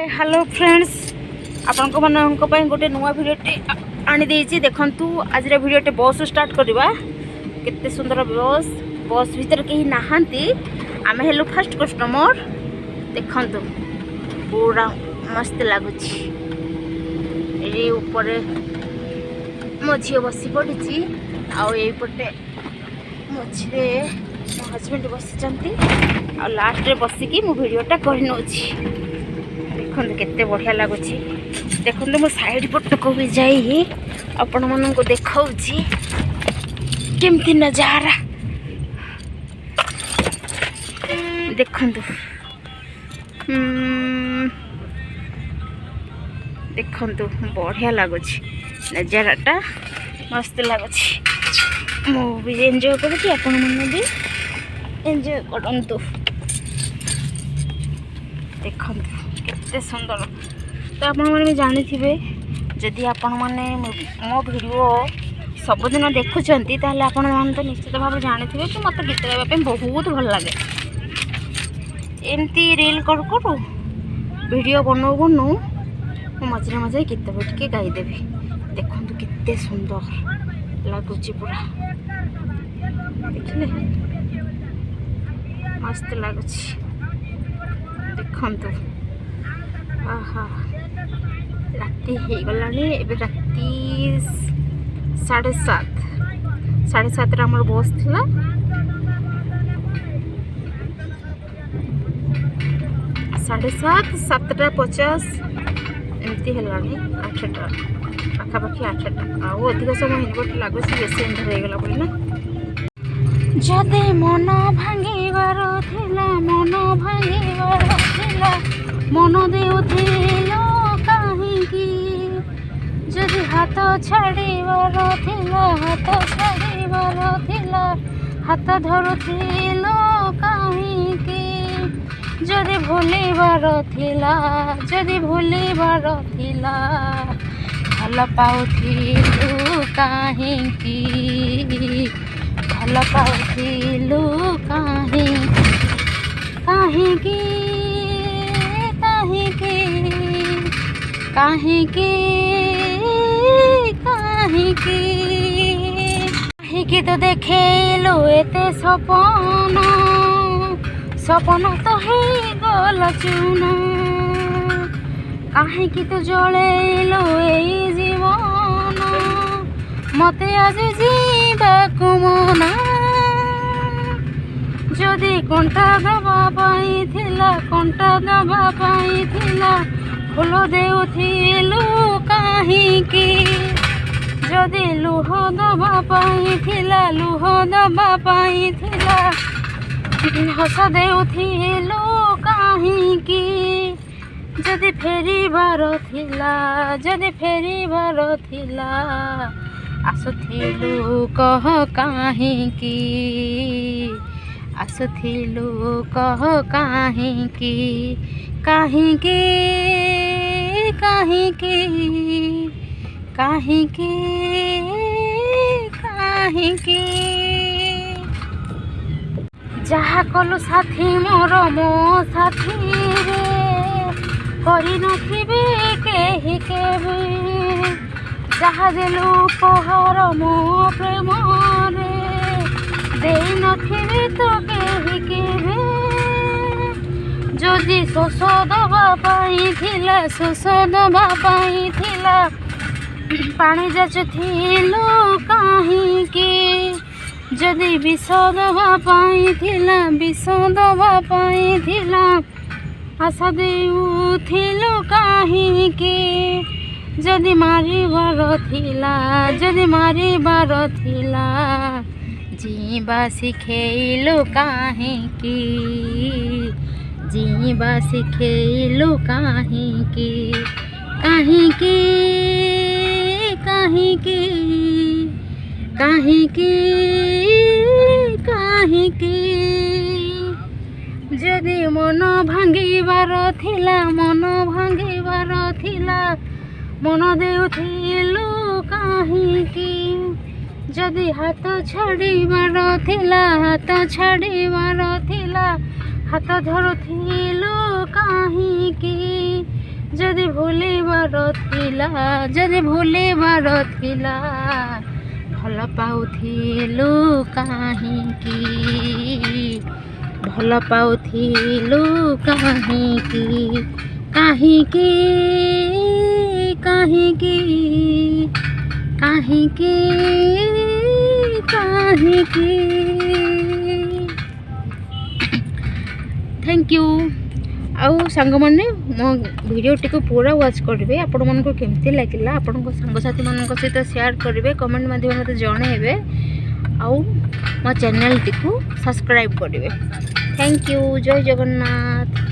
Hello friends आपण गोटे नुआ भिडियोटे आनी देखु आज भिडियोटे बस स्टार्ट करवा केते सुंदर बस भीतर कहीं नहांती आमे हेलु फर्स्ट कस्टमर देखु पूरा मस्त लगुच ऊपर मो झी बसी पड़ी आईपटे मझे मो हजबैंड बसी लास्ट बसिकी मो भिडियोटा कर देखो केते बढ़िया लगुच देखो मो साइड पटक भी जाई आपण मन को देखाऊची केमती नजारा देखो देखो बढ़िया लगुच नजाराटा मस्त लगुच मु भी एंजॉय करुँगी आपण मन भी एंजॉय करंतु देखो केते सुंदर तो आपण मैंने जानी जदि आपण मैंने मो वीडियो सबुदिन देखुंत आपण मैंने तो निश्चित भाव जानी कि मत गीत गाइबा बहुत भल लगे एमती रील करू करू वीडियो बनऊ बनऊ मझे मझे गीत भी टे गाईदेवी देखु केते सुंदर लगुच पूरा देखिले मस्त लगुच देखु आहा राति हो गलानी एबे राति 7:30 आमर बस थिला साढ़े 7:50 एमती हेलानी 8टा पाखापाखि 8टा आउ अधिक समय हिनबट लगुच बेसी अंधार हो गला बोली ना जदे मन भांगिबार थिला मन भांगिबार थिला मन देउथिलो काहींकी जदि हाथ छाड़ीबार थिला हाथ छाड़ीबार थिला हाथ धरुथिलो काहींकी जदि भूलिबार थिला जदि भूलिबार थिला भल पाउथिलु काहींकी भल पाउथिलु काहींकी काहींकी काहींकी काहींकी काहींकी तो देखेलो एते सपन सपन तो हे गल चून काहींकी तो जलेलो ए जीवन मते आज जीवाकु मना जदि कंटा दबा पाई थिला कंटा दबा पाई थिला फूल देउथिलु काहींकी जदि लुह दबा पाई थिला लुह दबा पाई थिला हस देउथिलु काहींकी जदि फेरिबार थिला जदि फेरिबार थिला आसुथिलु कह काहींकी आसुथिलु कह काहींकी काहींकी काहींकी काहींकी काहींकी जहा कलु साथी मोर मो साथी रे करि नथिबे केहि केबे जहा देलु उपहार मो प्रेम रे देई नथिबे तो केहि केबे जदि शोष दबा पाई थिला शोष दबा पाई थिला पानी जाचुथिलु काहींकी जदि विष दबा पाई थिला विष दबा पाई थिला आशा देउथिलु काहींकी जदि मारिबार थिला जदि मारिबार थिला जीवा शिखेलु काहींकी जीवा शिखेलु काहींकी काहींकी काहींकी काहींकी काहींकी जदि मन भांगिबार थिला मन भांगिबार थिला मन देउथिलु काहींकी जदि हाथ छाड़ीबार थिला हाथ छाड़ीबार थिला हाथ धरुथिलु काहींकी जदि भूलिबार थिला जदि भूलिबार थिला भल पाउथिलु काहींकी भल पाउथिलु काहींकी काहींकी काहींकी काहींकी काहींकी थैंक यू आउ सांग मैंने मो भिडियोटी को पूरा वाच करेंगे आपण मन को केमती लगिला आपण सांगसाथी मान सहित शेयर करेंगे कमेंट माध्यम मत जनइबे आउ मो चैनल टी को सब्सक्राइब करेंगे थैंक यू जय जगन्नाथ।